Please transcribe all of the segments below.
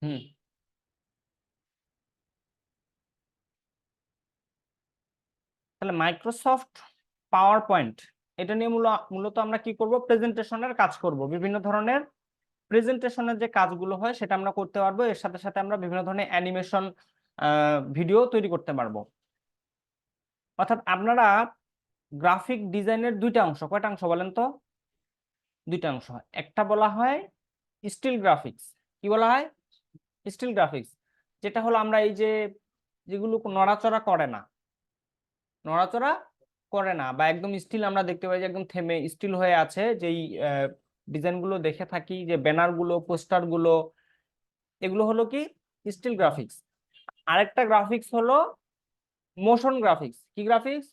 হুম। তাহলে Microsoft power point, এটা নিয়ে মূলত আমরা কি করব, প্রেজেন্টেশনের কাজ করব। বিভিন্ন ধরনের প্রেজেন্টেশনের যে কাজগুলো হয় সেটা আমরা করতে পারবো। এর সাথে সাথে আমরা বিভিন্ন ধরনের অ্যানিমেশন ভিডিও তৈরি করতে পারবো। অর্থাৎ আপনারা গ্রাফিক ডিজাইনের দুইটা অংশ, কয়টা অংশ বলেন তো? দুইটা অংশ। একটা বলা হয় স্টিল গ্রাফিক্স। কি বলা হয়? স্টিল গ্রাফিক্স, যেটা হলো আমরা এই যে যেগুলো নড়াচড়া করে না, নড়াচড়া করে না বা একদম স্টিল আমরা দেখতে পাই যে একদম থেমে স্টিল হয়ে আছে, যেই ডিজাইনগুলো দেখে থাকি, যে ব্যানার গুলো, পোস্টার গুলো, এগুলো হলো কি স্টিল গ্রাফিক্স। আরেকটা গ্রাফিক্স হলো মোশন গ্রাফিক্স। কি গ্রাফিক্স?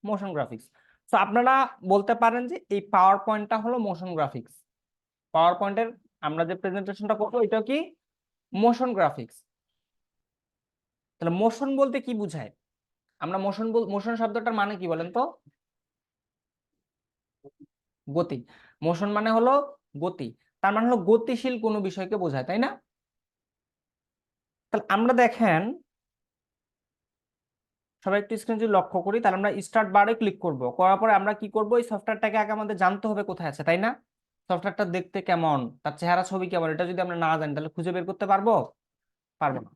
Motion graphics. তো আপনারা বলতে পারেন যে এই পাওয়ার পয়েন্টটা হলো মোশন গ্রাফিক্স। পাওয়ার পয়েন্টের আমরা যে প্রেজেন্টেশনটা করবো এটা কি মোশন গ্রাফিক্স। তাহলে মোশন বলতে কি বুঝায়? আমরা মোশন শব্দটার মানে কি বলেন তো? গতি। মোশন মানে হলো গতি। তার মানে হলো গতিশীল কোনো বিষয়কে বোঝায়, তাই না? তাহলে আমরা দেখেন, সবাই একটু স্ক্রিন যদি লক্ষ্য করি, তাহলে আমরা স্টার্ট বারে ক্লিক করব। করার পরে আমরা কি করব, এই সফটওয়্যারটাকে আগে আমাদের জানতে হবে কোথায় আছে, তাই না? সফটওয়্যারটা দেখতে কেমন, তার চেহারা ছবি কেমন, এটা যদি আমরা না জানি তাহলে খুঁজে বের করতে পারবো? পারবো না।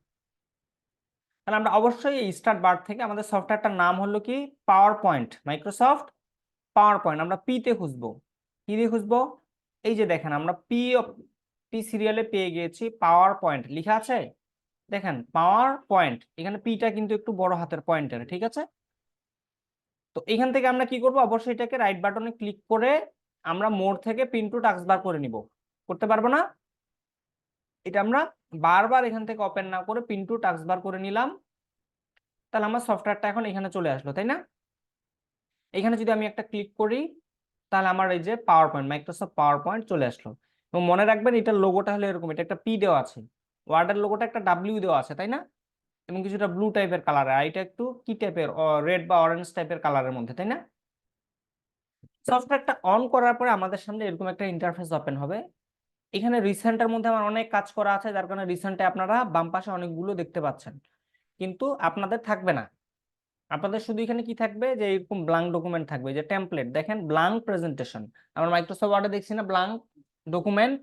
তাহলে আমরা অবশ্যই এই স্টার্ট বার থেকে আমাদের সফটওয়্যারটার নাম হলো কি power point, Microsoft power point. আমরা পি তে খুঁজবো। কি দিয়ে খুঁজবো? এই যে দেখেন আমরা পি সিরিয়ালে পেয়ে গিয়েছি, পাওয়ার পয়েন্ট লেখা আছে। দেখেন পাওয়ার পয়েন্ট, এখানে পিটা কিন্তু একটু বড় হাতের পয়েন্টের, ঠিক আছে? তো এখান থেকে আমরা কি করব, অবশ্যই এটাকে রাইট বাটনে ক্লিক করে আমরা মোড থেকে পিন টু টাস্কবার করে নিব। করতে পারবো না? এটা আমরা বারবার এখান থেকে ওপেন না করে পিন টু টাস্কবার করে নিলাম। তাহলে আমার সফটওয়্যারটা এখন এখানে চলে আসলো, তাই না? এখানে যদি আমি একটা ক্লিক করি, তাহলে আমার এই যে power point, Microsoft power point চলে আসলো। এবং মনে রাখবেন এটার লোগোটা হলো এরকম, এটা একটা পি দেওয়া আছে, ওয়ার্ডের লোগোটা একটা ডাব্লিউ দেওয়া আছে, তাই না? এবং কিছুটা ব্লু টাইপের কালার, আর এটা একটু কি টাইপের, রেড বা অরেঞ্জ টাইপের কালারের মধ্যে, তাই না? সফটওয়্যারটা অন করার পরে আমাদের সামনে এরকম একটা ইন্টারফেস ওপেন হবে। এখানে রিসেন্টের মধ্যে আমার অনেক কাজ করা আছে, যার কারণে রিসেন্টে আপনারা বাম পাশে অনেকগুলো দেখতে পাচ্ছেন, কিন্তু আপনাদের থাকবে না। আপনাদের শুধু এখানে কি থাকবে, যে এরকম ব্ল্যাঙ্ক ডকুমেন্ট থাকবে, যে টেমপ্লেট দেখেন, ব্ল্যাঙ্ক প্রেজেন্টেশন। আমরা মাইক্রোসফট ওয়ার্ডে দেখছি না ব্ল্যাঙ্ক ডকুমেন্ট,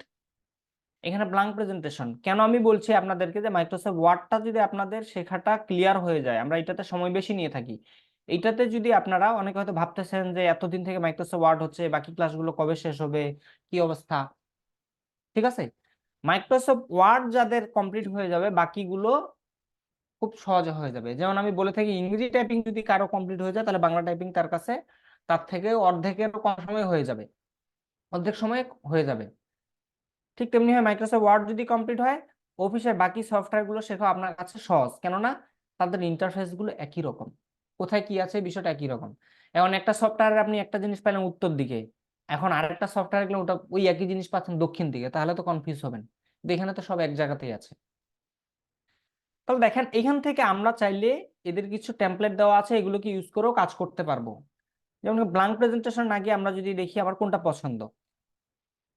এখানে ব্ল্যাঙ্ক প্রেজেন্টেশন। কেন আমি বলছি আপনাদেরকে যে মাইক্রোসফট ওয়ার্ডটা যদি আপনাদের শেখাটা ক্লিয়ার হয়ে যায়, আমরা এটাতে সময় বেশি নিয়ে থাকি, এইটাতে যদি আপনারা, অনেকে হয়তো ভাবতেছেন যে এতদিন থেকে মাইক্রোসফট ওয়ার্ড হচ্ছে, বাকি ক্লাসগুলো কবে শেষ হবে, কি অবস্থা, ঠিক আছে? মাইক্রোসফট ওয়ার্ড যাদের কমপ্লিট হয়ে যাবে, বাকিগুলো খুব সহজে হয়ে যাবে। যেমন আমি বলে থাকি, ইংরেজি টাইপিং যদি কারো কমপ্লিট হয়ে যায়, তাহলে বাংলা টাইপিং তার কাছে তার থেকে অর্ধেকের কম সময় হয়ে যাবে, অর্ধেক সময় হয়ে যাবে। ঠিক তেমনি হয়, মাইক্রোসফট ওয়ার্ড যদি কমপ্লিট হয়, অফিসের বাকি সফটওয়্যার গুলো শেখা আপনার কাছে সহজ। কেননা তাদের ইন্টারফেস গুলো একই রকম, কোথায় কি আছে বিষয়টা একই রকম। এখন একটা সফটওয়্যারে আপনি একটা জিনিস পাইলেন উত্তর দিকে, এখন আরেকটা সফটওয়্যার গেলে ওটা ওই একই জিনিস পাচ্ছেন দক্ষিণ দিকে, তাহলে তো কনফিউজ হবেন। কিন্তু এখানে তো সব এক জায়গাতেই আছে। তাহলে দেখেন এখান থেকে আমরা চাইলে এদের কিছু টেমপ্লেট দেওয়া আছে, এগুলোকে ইউজ করেও কাজ করতে পারবো। যেমন ব্ল্যাঙ্ক প্রেজেন্টেশন না গিয়ে আমরা যদি দেখি আমার কোনটা পছন্দ।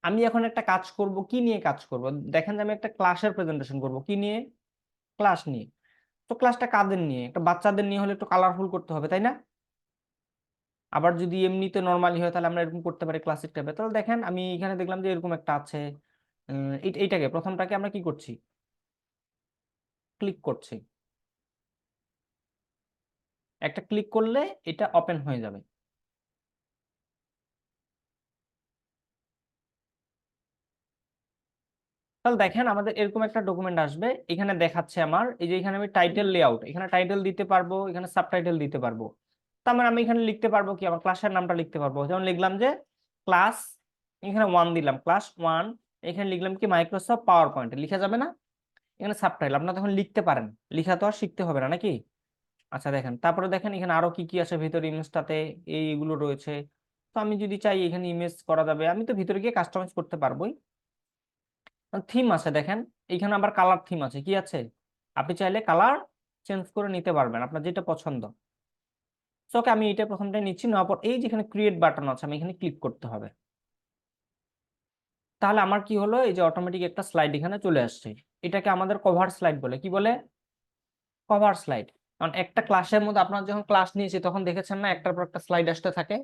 আমি এখন একটা কাজ করব, কি নিয়ে কাজ করব? দেখেন যে আমি একটা ক্লাসের প্রেজেন্টেশন করব, কি নিয়ে? ক্লাস নিয়ে। তো ক্লাসটা কাদের নিয়ে? একটা বাচ্চাদের নিয়ে হলে একটু কালারফুল করতে হবে, তাই না? আবার যদি এমনিতে নর্মালি হয়, তাহলে আমরা এরকম করতে পারি ক্লাসিক টাইপের। তাহলে দেখেন আমি এখানে দেখলাম যে এরকম একটা আছে, এইটাকে প্রথমটাকে আমরা কি করছি, ক্লিক করছি। একটা ক্লিক করলে এটা ওপেন হয়ে যাবে। তাহলে দেখেন আমাদের এরকম একটা ডকুমেন্ট আসবে, এখানে দেখাচ্ছে আমার, এই যে এখানে আমি টাইটেল লেআউট, এখানে টাইটেল দিতে পারবো, এখানে সাবটাইটেল দিতে পারবো। তার মানে আমি এখানে লিখতে পারবো কি, আমার ক্লাসের নামটা লিখতে পারবো। যেমন লিখলাম যে ক্লাস, এখানে 1 দিলাম, ক্লাস 1। এখানে লিখলাম কি মাইক্রোসফট পাওয়ার পয়েন্ট, লিখা যাবে না? এখানে সাবটাইটেল আপনারা তখন লিখতে পারেন, লিখা তো আর শিখতে হবে না নাকি? আচ্ছা দেখেন, তারপরে দেখেন এখানে আরো কি কি আছে ভিতরে, ইমেজটাতে এইগুলো রয়েছে। তো আমি যদি চাই এখানে ইমেজ করা যাবে, আমি তো ভিতরে গিয়ে কাস্টমাইজ করতে পারবোই। থিম আছে দেখেন, এইখানে আবার কালার থিম আছে, কি আছে? আপনি চাইলে কালার চেঞ্জ করে নিতে পারবেন আপনার যেটা পছন্দ। সো ওকে, আমি এটা প্রথমটাই নিচ্ছি, নেওয়ার পর এই যেখানে ক্রিয়েট বাটন আছে, আমি এখানে ক্লিক করতে হবে। তাহলে আমার কি হলো, এই যে অটোমেটিক একটা স্লাইড এখানে চলে আসছে। এটাকে আমাদের কভার স্লাইড বলে। কি বলে? Cover slide. কারণ একটা ক্লাসের মধ্যে আপনারা যখন ক্লাস নিয়েছি তখন দেখেছেন না একটার পর একটা স্লাইড আসতে থাকে।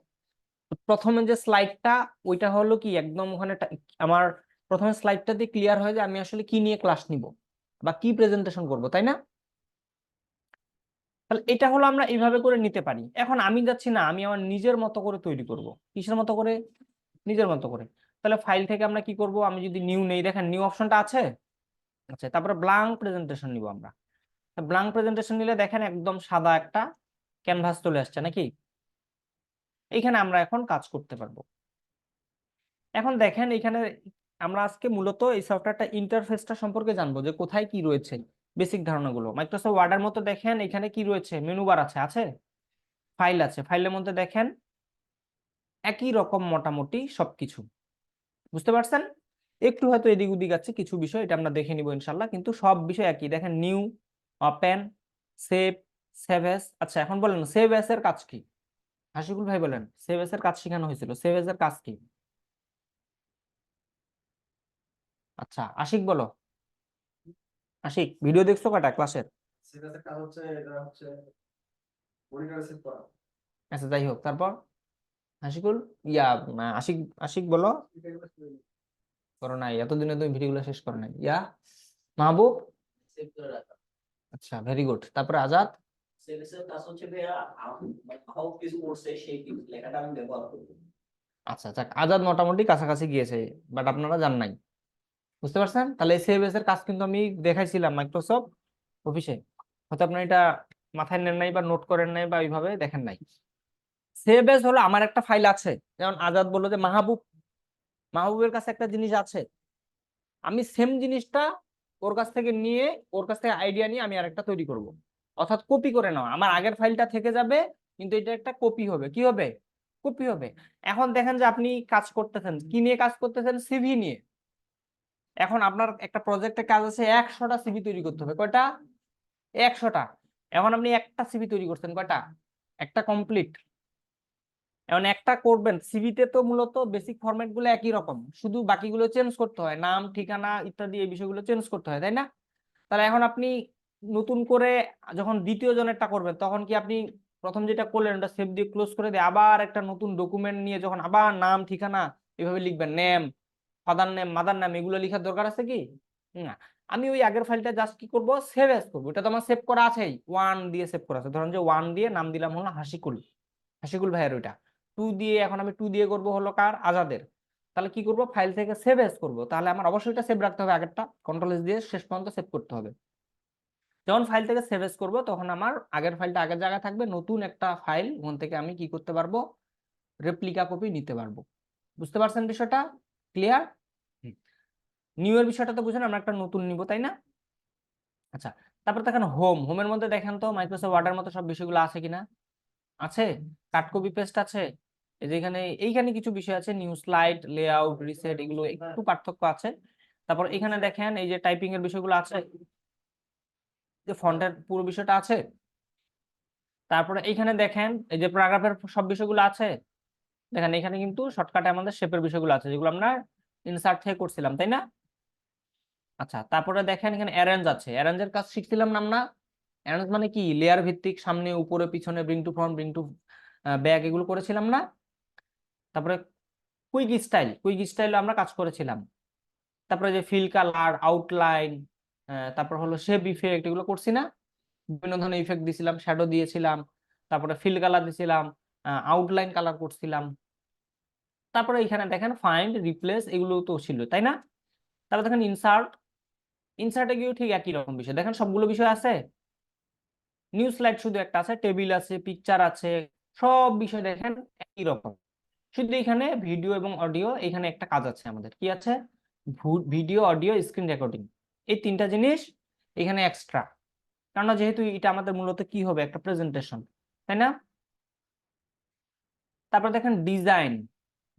প্রথমে যে স্লাইডটা ওইটা হলো কি একদম ওখানে আমার প্রথমে স্লাইডটা দিয়ে ক্লিয়ার হয়ে যায় আমি আসলে কি নিয়ে ক্লাস নিব বা কি প্রেজেন্টেশন করব, তাই না? তাহলে এটা হলো আমরা এইভাবে করে নিতে পারি। এখন আমি যাচ্ছি না, আমি আমার নিজের মতো করে তৈরি করব। কিসের মতো করে? নিজের মতো করে। তাহলে ফাইল থেকে আমরা কি করব, আমি যদি নিউ নেই, দেখেন নিউ অপশনটা আছে। আচ্ছা, তারপরে ব্ল্যাঙ্ক প্রেজেন্টেশন নিব আমরা। ব্ল্যাঙ্ক প্রেজেন্টেশন নিলে দেখেন একদম সাদা একটা ক্যানভাস চলে আসছে নাকি? এইখানে আমরা এখন কাজ করতে পারবো। এখন দেখেন এখানে আমরা আজকে মূলত এই সফটওয়্যারটা ইন্টারফেসটা সম্পর্কে জানবো, যে কোথায় কি রয়েছে, বেসিক ধারণাগুলো। মাইক্রোসফট ওয়ার্ডের মতো দেখেন এখানে কি রয়েছে, মেনু বার আছে, আছে ফাইল আছে, ফাইলের মধ্যে দেখেন একই রকম মোটামুটি সবকিছু। বুঝতে পারছেন? একটু হয়তো এদিক ওদিক আছে কিছু বিষয়, এটা আমরা দেখে নিব ইনশাল্লাহ, কিন্তু সব বিষয় একই। দেখেন new, open, save, save S. আচ্ছা এখন বলেন সেভ এস এর কাজ কি? হাসিকুল ভাই বলেন, সেভ এস এর কাজ শেখানো হয়েছিল, সেভ এস এর কাজ কি? আচ্ছা আশিক বলো। আশিক ভিডিও দেখছো কয়টা ক্লাসের? সিলেবাসের কাজ হচ্ছে এটা হচ্ছে মনিটরে সেট করা। আচ্ছা যাই হোক, তারপর হাসিকুল, ইয়া আশিক, আশিক বলো। করো নাই, এতদিনে তুমি ভিডিওগুলো শেষ করো নাই। ইয়া মাহবুব। সেভ করে রাখা। আচ্ছা ভেরি গুড। তারপরে আজাদ। সিলেবাসের কাজ হচ্ছে ভাইয়া হাউ কিছু করছে সেই লেখাটা আমি ব্যবহার করব। আচ্ছা যাক, আজাদ মোটামুটি কাছাকাছি গিয়েছে, বাট আপনারা জান নাই। বুঝতে পারছেন? তাহলে সিএসএস এর কাজ কিন্তু আমি দেখাইছিলাম মাইক্রোসফট অফিসে, হয়তো আপনার এটা মাথায় নেন নাই বা নোট করেন নাই বা ওইভাবে দেখেন নাই। সিএসএস হলো আমার একটা ফাইল আছে, যেমন আজাদ বললো যে মাহবুব, মাহবুবের কাছে একটা জিনিস আছে, আমি সেম জিনিসটা ওর কাছ থেকে নিয়ে, ওর কাছ থেকে আইডিয়া নিয়ে আমি আরেকটা তৈরি করব। অর্থাৎ কপি করে নেওয়া, আমার আগের ফাইলটা থেকে যাবে কিন্তু এটা একটা কপি হবে। কি হবে? কপি হবে। এখন দেখেন যে আপনি কাজ করতেছেন কি নিয়ে, কাজ করতেছেন সিভি নিয়ে। এখন আপনার একটা প্রজেক্টের কাজ আছে 100টা সিভি তৈরি করতে হবে। কয়টা? 100টা। এখন আপনি একটা সিভি তৈরি করছেন কয়টা? একটা কমপ্লিট। এখন একটা করবেন সিভিতে তো মূলত বেসিক ফরম্যাট গুলো একই রকম, শুধু বাকিগুলো চেঞ্জ করতে হয়, নাম ঠিকানা ইত্যাদি এই বিষয়গুলো চেঞ্জ করতে হয়, তাই না? তাহলে এখন আপনি নতুন করে যখন দ্বিতীয় জনেরটা করবেন তখন কি আপনি প্রথম যেটা করলেন ওটা সেভ দিয়ে ক্লোজ করে দিয়ে আবার একটা নতুন ডকুমেন্ট নিয়ে যখন আবার নাম ঠিকানা এভাবে লিখবেন, name, father name, mother name, এগুলো লেখার দরকার আছে কি? না। আমি ওই আগের ফাইলটা জাস্ট কি করবো, সেভ এস করবো। এটা তো আমার সেভ করা আছেই, ওয়ান দিয়ে সেভ করা আছে। ধরুন যে ওয়ান দিয়ে নাম দিলাম হলো হাসিকুল, হাসিকুল ভাইয়ের ওইটা। টু দিয়ে এখন আমি টু দিয়ে করবো হলো কার, আজাদের। তাহলে কি করবো, ফাইল থেকে সেভ এস করবো। তাহলে আমার অবশ্যই এটা সেভ রাখতে হবে, আগেরটা কন্ট্রোল এস দিয়ে শেষ পর্যন্ত সেভ করতে হবে। যখন ফাইল থেকে সেভ এস করবো তখন আমার আগের ফাইলটা আগের জায়গায় থাকবে, নতুন একটা ফাইল ওখান থেকে আমি কি করতে পারবো, রেপ্লিকা কপি নিতে পারবো। বুঝতে পারছেন বিষয়টা? ক্লিয়ার? নিউ এর বিষয়টা তো বুঝেন, আমরা একটা নতুন নিব, তাই না? আচ্ছা, তারপর দেখেন হোম, হোমের মধ্যে দেখেন তো মাইক্রোসফট ওয়ার্ডের মতো সব বিষয়গুলো আছে কিনা? আছে। কাট কপি পেস্ট আছে। এই যে এখানে এইখানে কিছু বিষয় আছে, নিউ স্লাইড, লেআউট, রিসেট, এগুলো একটু পার্থক্য আছে। তারপর এখানে দেখেন এই যে টাইপিং এর বিষয়গুলো আছে, যে ফন্টের পুরো বিষয়টা আছে। তারপরে এইখানে দেখেন এই যে প্যারাগ্রাফের সব বিষয়গুলো আছে। দেখেন এখানে কিন্তু শর্টকাটে আমাদের শেপের বিষয়গুলো আছে, যেগুলো আমরা ইনসার্ট থেকে করছিলাম, তাই না? আচ্ছা, তারপরে দেখেন এখানে অ্যারেঞ্জ আছে, অ্যারেঞ্জের কাজ শিখছিলাম না আমরা। অ্যারেঞ্জ মানে কি, লেয়ার ভিত্তিক, সামনে উপরে পিছনে, bring to front, bring to back, এগুলো করেছিলাম না? তারপরে কুইক স্টাইল, কুইক স্টাইল আমরা কাজ করেছিলাম। তারপরে যে ফিল কালার, আউটলাইন, তারপর হলো শেপ ইফেক্ট, এগুলো করছি না? বিভিন্ন ধরনের ইফেক্ট দিছিলাম, শ্যাডো দিয়েছিলাম, তারপরে ফিল কালার দিছিলাম, আউটলাইন কালার করছিলাম। তারপরে এখানে দেখেন ফাইন্ড, রিপ্লেস, এগুলো তো ছিল, তাই না? তারপর দেখেন ইনসার্ট, ইনসার্টে গিয়েও ঠিক একই রকম বিষয়, দেখেন সবগুলো বিষয় আছে। নিউ স্লাইড শুধু একটা আছে, টেবিল আছে, পিকচার আছে, সব বিষয় দেখেন একই রকম। শুধু এখানে ভিডিও এবং অডিও, এখানে একটা কাজ আছে আমাদের, কি আছে, ভিডিও, অডিও, স্ক্রিন রেকর্ডিং, এই তিনটা জিনিস এখানে এক্সট্রা। কেননা যেহেতু এটা আমাদের মূলত কি হবে, একটা প্রেজেন্টেশন, তাই না? তারপর দেখেন ডিজাইন,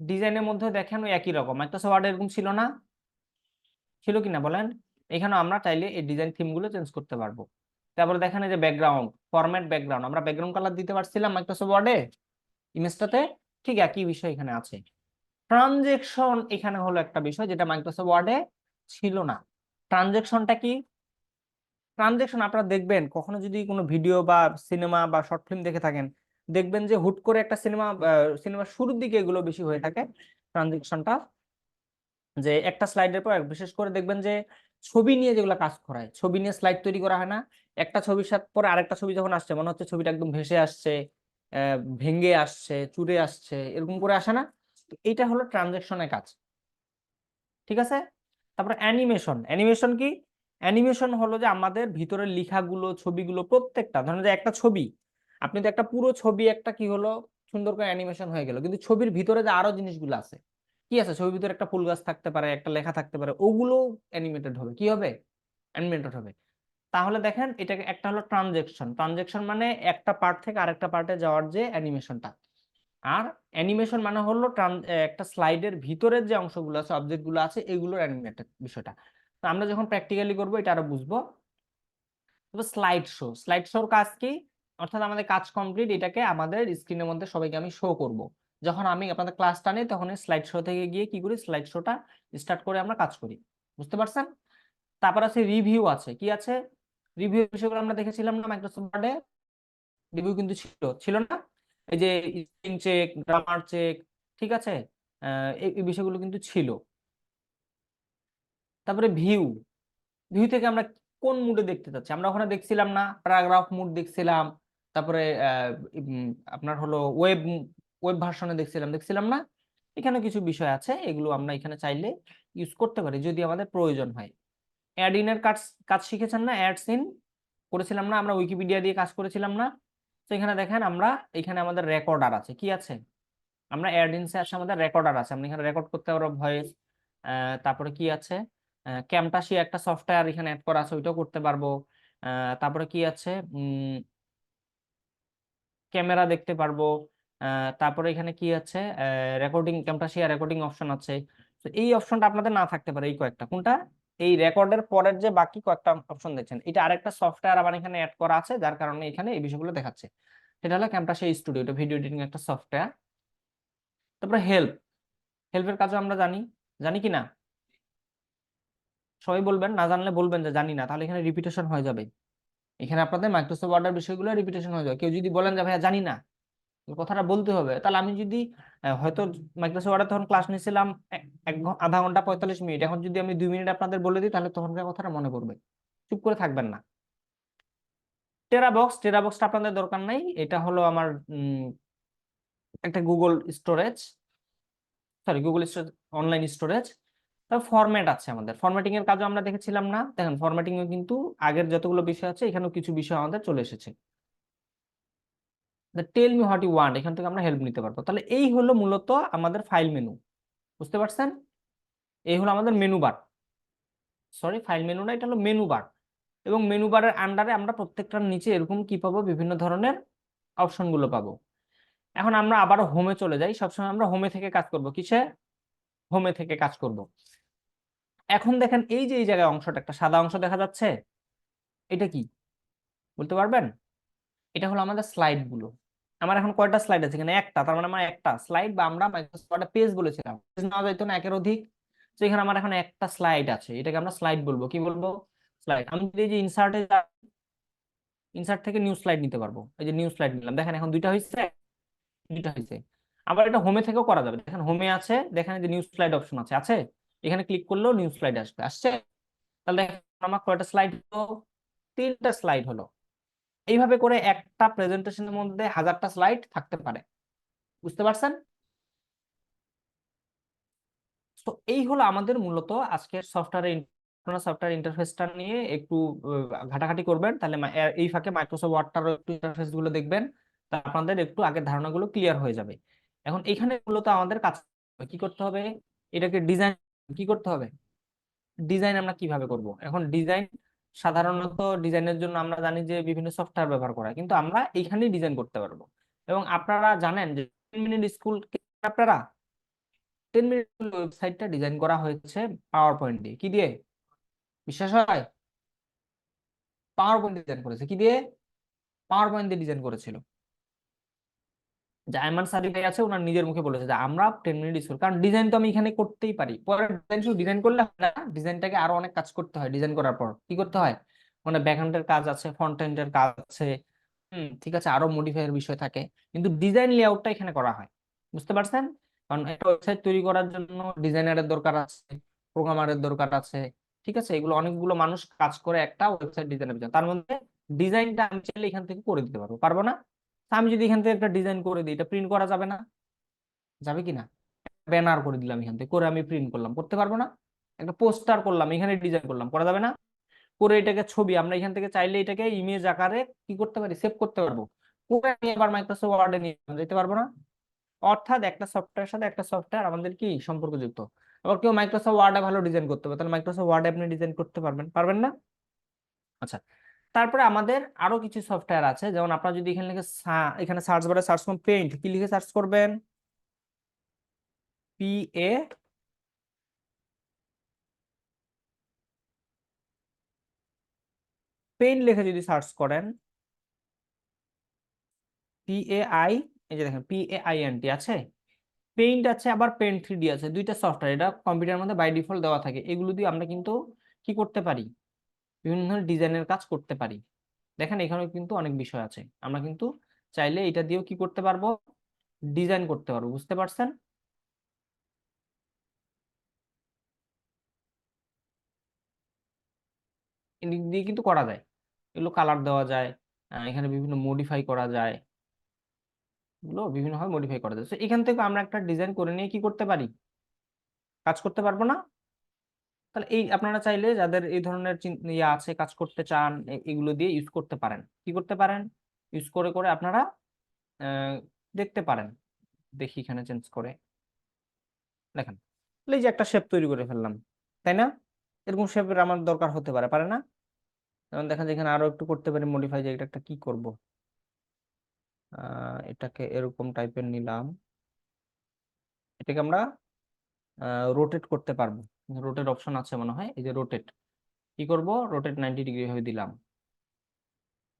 ডিজাইনের মধ্যে দেখেন ওই একই রকম, মাইক্রোসফট ওয়ার্ড এরকম ছিল না? ছিল কিনা বলেন? এখানে আমরা চাইলে এই ডিজাইন থিম গুলো চেঞ্জ করতে পারবো। তারপরে দেখেন এই যে ব্যাকগ্রাউন্ড, ফরম্যাট ব্যাকগ্রাউন্ড, আমরা ব্যাকগ্রাউন্ড কালার দিতে পারছিলাম মাইক্রোসফট ওয়ার্ডে ইমেজটাতে, ঠিক একই বিষয় এখানে আছে। ট্রানজেকশন এখানে হলো একটা বিষয় যেটা মাইক্রোসফট ওয়ার্ডে ছিল না। ট্রানজেকশনটা কি? ট্রানজেকশন আপনারা দেখবেন কখনো যদি কোনো ভিডিও বা সিনেমা বা শর্ট ফিল্ম দেখে থাকেন, দেখবেন যে হুট করে একটা সিনেমার শুরুর দিকে এগুলো বেশি হয়ে থাকে ট্রানজেকশনটা, যে একটা স্লাইডের পর বিশেষ করে দেখবেন যে ছবি নিয়ে যেগুলো কাজ করায়, ছবি নিয়ে স্লাইড তৈরি করা হয় না, একটা ছবির সাথে পরে আরেকটা ছবি যখন আসছে মনে হচ্ছে ছবিটা একদম ভেসে আসছে, ভেঙে আসছে, চুরে আসছে, এরকম করে আসে না? তো এইটা হলো ট্রানজেকশনের কাজ। ঠিক আছে। তারপর অ্যানিমেশন। অ্যানিমেশন কি? অ্যানিমেশন হলো যে আমাদের ভিতরের লেখাগুলো, ছবিগুলো প্রত্যেকটা, ধরেন যে একটা ছবি, আপনি তো একটা পুরো ছবি একটা কি হলো সুন্দর করে অ্যানিমেশন হয়ে গেল, কিন্তু ছবির ভিতরে যে আরো জিনিসগুলো আছে, কি আছে ছবির ভিতরে, একটা ফুল গাছ থাকতে পারে, একটা লেখা থাকতে পারে, ওগুলো অ্যানিমেটেড হবে, কি হবে? অ্যানিমেটেড হবে। তাহলে দেখেন এটাকে একটা হলো ট্রানজেকশন। ট্রানজেকশন মানে একটা পার্ট থেকে আরেকটা পার্টে যাওয়ার যে অ্যানিমেশনটা। আর অ্যানিমেশন মানে হলো একটা স্লাইডের ভিতরের যে অংশগুলো আছে, অবজেক্ট গুলো আছে, এগুলোর অ্যানিমেটেড বিষয়টা। তো আমরা যখন প্র্যাকটিক্যালি করবো এটা আরো বুঝবো। তবে স্লাইড শো, স্লাইড শোর কাজ কি? অর্থাৎ আমাদের কাজ কমপ্লিট, এটাকে আমাদের স্ক্রিনের মধ্যে সবাইকে আমি শো করব। যখন আমি আপনাদের ক্লাসটা নেই তখন স্লাইড শো থেকে গিয়ে কি করি, স্লাইড শোটা স্টার্ট করে আমরা কাজ করি। বুঝতে পারছেন? তারপর আছে রিভিউ, আছে কি আছে? রিভিউ বিষয়গুলো আমরা দেখেছিলাম না মাইক্রোসফট ওয়ার্ডে? রিভিউ কিন্তু ছিল, ছিল না? এই যে স্পেলিং চেক, গ্রামার চেক, ঠিক আছে, এই বিষয়গুলো কিন্তু ছিল। তারপরে ভিউ, ভিউ থেকে আমরা কোন মুডে দেখতে চাচ্ছি, আমরা ওখানে দেখছিলাম না প্যারাগ্রাফ মুড দেখছিলাম, তারপরে আপনার হলো ওয়েব ওয়েব ভার্সনে দেখছিলাম, দেখছিলাম না? এখানে কিছু বিষয় আছে, এগুলো আমরা এখানে চাইলে ইউজ করতে পারি যদি আমাদের প্রয়োজন হয়। অ্যাড ইনের কাজ, কাজ শিখেছেন না? অ্যাডস ইন করেছিলাম না আমরা, উইকিপিডিয়া দিয়ে কাজ করেছিলাম না? তো এখানে দেখেন আমরা, এখানে আমাদের রেকর্ডার আছে, কি আছে? আমরা অ্যাড ইনসে আসে আমাদের রেকর্ডার আছে, আমরা এখানে রেকর্ড করতে পারবো ভয়েস। তারপরে কি আছে, ক্যামটাশিয়া একটা সফটওয়্যার এখানে অ্যাড করা আছে, ওইটাও করতে পারবো। তারপরে কি আছে, ক্যামেরা দেখতে পারবো। তারপরে এখানে কি আছে, রেকর্ডিং, ক্যামটাশিয়া রেকর্ডিং অপশন আছে। তো এই অপশনটা আপনাদের না থাকতে পারে, এই কয়েকটা কোনটা, এই রেকর্ডের পরের যে বাকি কয়েকটা অপশন দেখছেন, এটা আরেকটা সফটওয়্যার আবার এখানে অ্যাড করা আছে, যার কারণে এখানে এই বিষয়গুলো দেখাচ্ছে। সেটা হলো ক্যামটাশিয়া স্টুডিও, এটা ভিডিও এডিটিং একটা সফটওয়্যার। তারপরে হেল্প, হেল্পের কাজও আমরা জানি, জানি কি না? সবাই বলবেন, না জানলে বলবেন যে জানি না, তাহলে এখানে রিপিটেশন হয়ে যাবে। এখানে আপনাদের মাইক্রোসফট ওয়ার্ডের বিষয়গুলো রিপিটেশন হয়ে যাবে। কেউ যদি বলেন যে ভাইয়া জানি না, তো কথাটা বলতে হবে। তাহলে আমি যদি হয়তো মাইক্রোসফট ওয়ার্ডে তখন ক্লাস নিয়েছিলাম আধা ঘন্টা 45 মিনিট, এখন যদি আমি 2 মিনিট আপনাদের বলে দিই তাহলে তখনকার কথাটা মনে পড়বে, চুপ করে থাকবেন না। টেরাবক্স, টেরাবক্সটা আপনাদের দরকার নাই, এটা হলো আমার একটা Google storage, sorry Google online storage. তার ফরম্যাট আছে, আমাদের ফরম্যাটিং এর কাজও আমরা দেখেছিলাম না? দেখেন ফরম্যাটিং এ কিন্তু আগের যতগুলো বিষয় আছে এখানেও কিছু বিষয় আমাদের চলে এসেছে। Tell me what you want, এখান থেকে আমরা হেল্প নিতে পারবো। তাহলে এই হলো মূলত আমাদের ফাইল মেনু। বুঝতে পারছেন? এই হলো আমাদের menu bar, sorry file menu না, এটা হলো মেনু বার। এবং মেনু বারের আন্ডারে আমরা প্রত্যেকটার নিচে এরকম কি পাবো, বিভিন্ন ধরনের অপশন গুলো পাবো। এখন আমরা আবার হোমে চলে যাই, সবসময় আমরা হোমে থেকে কাজ করব, কিসে? হোমে থেকে কাজ করব। এখন দেখেন এই যে এই জায়গায় অংশটা, একটা সাদা অংশ দেখা যাচ্ছে, এটা কি বলতে পারবেন? এটা হলো আমাদের স্লাইড গুলো। আমার এখন কয়টা স্লাইড আছে এখানে? একটা, তার মানে আমার একটা স্লাইড, বা আমরা মাইক্রোসফট পেজ বলেছিলাম, পেজ নেওয়া যাইতো না একের অধিক। তো এখানে আমার এখন একটা স্লাইড আছে, এটাকে আমরা স্লাইড বলবো, কি বলবো? স্লাইড। আমি যদি এই যে ইনসার্টে, ইনসার্ট থেকে নিউ স্লাইড নিতে পারবো, এই যে নিউ স্লাইড নিলাম, দেখেন এখন দুইটা হয়েছে, দুইটা হয়েছে। আবার এটা হোমে থেকেও করা যাবে, দেখেন হোমে আছে, দেখেন এই যে নিউ স্লাইড অপশন আছে, আছে, এখানে ক্লিক করলেও নিউ স্লাইড আসবে, আসছে। তাহলে দেখেন আমার কয়টা স্লাইড হলো? 3টা স্লাইড হলো। এইভাবে করে একটা প্রেজেন্টেশনের মধ্যে হাজারটা স্লাইড থাকতে পারে। বুঝতে পারছেন? তো এই হলো আমাদের মূলত আজকের সফটওয়্যার, আপনারা সফটওয়্যার ইন্টারফেসটা নিয়ে একটু ঘাটাঘাটি করবেন, তাহলে এই ফাঁকে মাইক্রোসফট ওয়ার্ডটারও একটু ইন্টারফেস গুলো দেখবেন, তা আপনাদের একটু আগের ধারণাগুলো ক্লিয়ার হয়ে যাবে। এখন এখানে মূলত আমাদের কাজ কি করতে হবে, এটাকে ডিজাইন, কি করতে হবে, ডিজাইন আমরা কিভাবে করব? এখন ডিজাইন সাধারণত ডিজাইনের জন্য আমরা জানি যে বিভিন্ন সফটওয়্যার ব্যবহার করা হয়, কিন্তু আমরা এইখানেই ডিজাইন করতে পারবো। এবং আপনারা জানেন যে 10 মিনিট স্কুল, আপনারা 10 মিনিট ওয়েবসাইটটা ডিজাইন করা হয়েছে পাওয়ার পয়েন্ট দিয়ে, কি দিয়ে? বিশ্বাস হয়? পাওয়ার পয়েন্ট ডিজাইন করেছে, কি দিয়ে? পাওয়ার পয়েন্ট দিয়ে ডিজাইন করেছিল। যে আইমান সাদি ভাই আছে, ওনার নিজের মুখে বলেছে যে আমরা 10 মিনিট ইউজ করি, কারণ ডিজাইন তো আমি এখানে করতেই পারি। পরে ডিজাইন শুধু ডিজাইন করলে হয় না, ডিজাইনটাকে আরো অনেক কাজ করতে হয়। ডিজাইন করার পর কি করতে হয়, মানে ব্যাকএন্ডের কাজ আছে, ফ্রন্ট এন্ডের কাজ আছে, ঠিক আছে, আরো মডিফাই এর বিষয় থাকে, কিন্তু ডিজাইন লেআউটটা এখানে করা হয়। বুঝতে পারছেন? কারণ একটা ওয়েবসাইট তৈরি করার জন্য ডিজাইনারের দরকার আছে, প্রোগ্রামারের দরকার আছে, ঠিক আছে, এগুলো অনেকগুলো মানুষ কাজ করে একটা ওয়েবসাইট ডিজাইনের জন্য। তার মধ্যে ডিজাইনটা আমি চাইলে এখান থেকে করে দিতে পারবো, পারবো না? তা আমি যদি এখান থেকে একটা ডিজাইন করে দিই, এটা প্রিন্ট করা যাবে না? যাবে কি না? ব্যানার করে দিলাম এখান থেকে, করে আমি প্রিন্ট করলাম, করতে পারবো না? একটা পোস্টার করলাম, এখানে ডিজাইন করলাম, করা যাবে না? করে এটাকে ছবি আমরা এখান থেকে চাইলে এটাকে ইমেজ আকারে কি করতে পারি, সেভ করতে পারবো, করে আমি আবার মাইক্রোসফট ওয়ার্ডে নিয়ে যেতে পারবো না? অর্থাৎ একটা সফটওয়্যারের সাথে একটা সফটওয়্যার আমাদের কি সম্পর্কযুক্ত। আবার কেউ মাইক্রোসফট ওয়ার্ডে ভালো ডিজাইন করতে পারে, তাহলে মাইক্রোসফট ওয়ার্ডে আপনি ডিজাইন করতে পারবেন, পারবেন না? আচ্ছা, তারপরে আমাদের আরো কিছু সফটওয়্যার আছে, যেমন আপনারা যদি এখানে লিখে এখানে সার্চ বারে সার্চ করুন পেইন্ট, কি লিখে সার্চ করবেন? PA, পেইন্ট লিখে যদি সার্চ করেন, PAI, এই যে দেখেন PAINT আছে, পেইন্ট আছে, আবার পেইন্ট 3D আছে, দুইটা সফটওয়্যার, এটা কম্পিউটারের মধ্যে বাই ডিফল্ট দেওয়া থাকে। এগুলো দিয়ে আমরা কিন্তু কি করতে পারি, বিভিন্ন ধরনের ডিজাইনের কাজ করতে পারি। দেখেন এখানেও কিন্তু অনেক বিষয় আছে, আমরা কিন্তু চাইলে এটা দিয়েও কি করতে পারবো, ডিজাইন করতে পারবো। বুঝতে পারছেন? এদিক দিয়ে কিন্তু করা যায়, এগুলো কালার দেওয়া যায়, এখানে বিভিন্ন মডিফাই করা যায়, এগুলো বিভিন্ন ভাবে মডিফাই করা যায়। তো এখান থেকে আমরা একটা ডিজাইন করে নিয়ে কি করতে পারি, কাজ করতে পারবো না? তাহলে এই আপনারা চাইলে যাদের এই ধরনের ইয়ে আছে, কাজ করতে চান, এগুলো দিয়ে ইউজ করতে পারেন, কি করতে পারেন, ইউজ করে করে আপনারা আহ, দেখতে পারেন। দেখি এখানে চেঞ্জ করে দেখেন, তাহলে এই যে একটা শেপ তৈরি করে ফেললাম, তাই না? এরকম শেপের আমার দরকার হতে পারে, পারে না? যেমন দেখেন যে এখানে আরো একটু করতে পারি মডিফাই, যে এটা একটা কি করব, এটাকে এরকম টাইপের নিলাম, এটাকে আমরা রোটেট করতে পারবো। রোটেট অপশন আছে মনে হয়, এই যে রোটেট, কি করব, রোটেট 90 ডিগ্রি ভাবে দিলাম,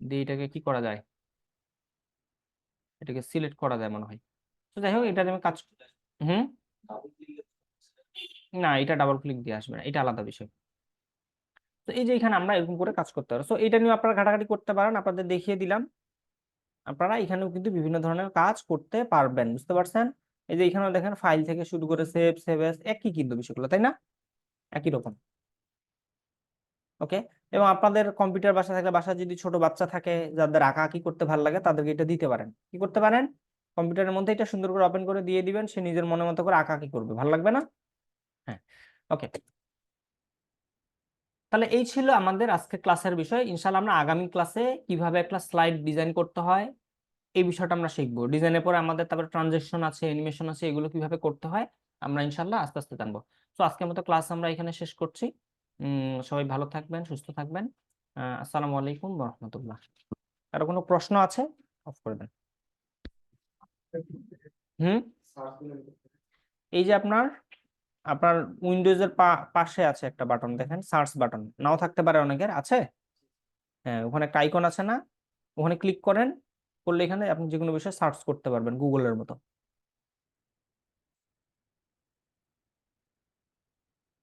দিয়ে এটাকে কি করা যায়, এটাকে সিলেক্ট করা যায় মনে হয়। তো যাই হোক, এটা আমি কাজ, হুম, না এটা ডাবল ক্লিক দিয়ে আসবে না, এটা আলাদা বিষয়। তো এই যে এখানে আমরা এরকম করে কাজ করতে পারবো, তো এটা নিয়ে আপনারা ঘাটাঘাটি করতে পারেন, আপনাদের দেখিয়ে দিলাম। আপনারা এখানেও কিন্তু বিভিন্ন ধরনের কাজ করতে পারবেন। বুঝতে পারছেন? এই যে এখানেও দেখেন ফাইল থেকে শুরু করে সেভ, সেভ এস, একই কিন্তু বিষয়গুলো, তাই না? একই রকম। ওকে। এবং আপনাদের কম্পিউটার বাসা থাকলে, বাসায় যদি ছোট বাচ্চা থাকে যাদের আঁকা আঁকি করতে ভালো লাগে, তাদেরকে এটা দিতে পারেন, কি করতে পারেন, কম্পিউটারের মধ্যে এটা সুন্দর করে ওপেন করে দিয়ে দিবেন, সে নিজের মনের মতো করে আঁকা আঁকি করবে, ভালো লাগবে না? হ্যাঁ। ওকে, তাহলে এই ছিল আমাদের আজকে ক্লাসের বিষয়। ইনশাআল্লাহ আমরা আগামী ক্লাসে কিভাবে একটা স্লাইড ডিজাইন করতে হয় এই বিষয়টা আমরা শিখবো। ডিজাইনের পরে আমাদের তারপরে ট্রানজেকশন আছে, অ্যানিমেশন আছে, এগুলো কিভাবে করতে হয় আমরা ইনশাআল্লাহ আস্তে আস্তে জানবো। তো আজকের মতো ক্লাস আমরা এখানে শেষ করছি। সবাই ভালো থাকবেন, সুস্থ থাকবেন। আসসালামু আলাইকুম ওয়া রাহমাতুল্লাহ। কারো কোনো প্রশ্ন আছে? অফ করে দেন। হুম, এই যে আপনার আপনার উইন্ডোজের পাশে আছে একটা বাটন, দেখেন সার্চ বাটন, নাও থাকতে পারে অনেকের আছে। হ্যাঁ, ওখানে একটা আইকন আছে না, ওখানে ক্লিক করেন, করলে এখানে আপনি যে কোনো বিষয়ে সার্চ করতে পারবেন গুগলের মতো।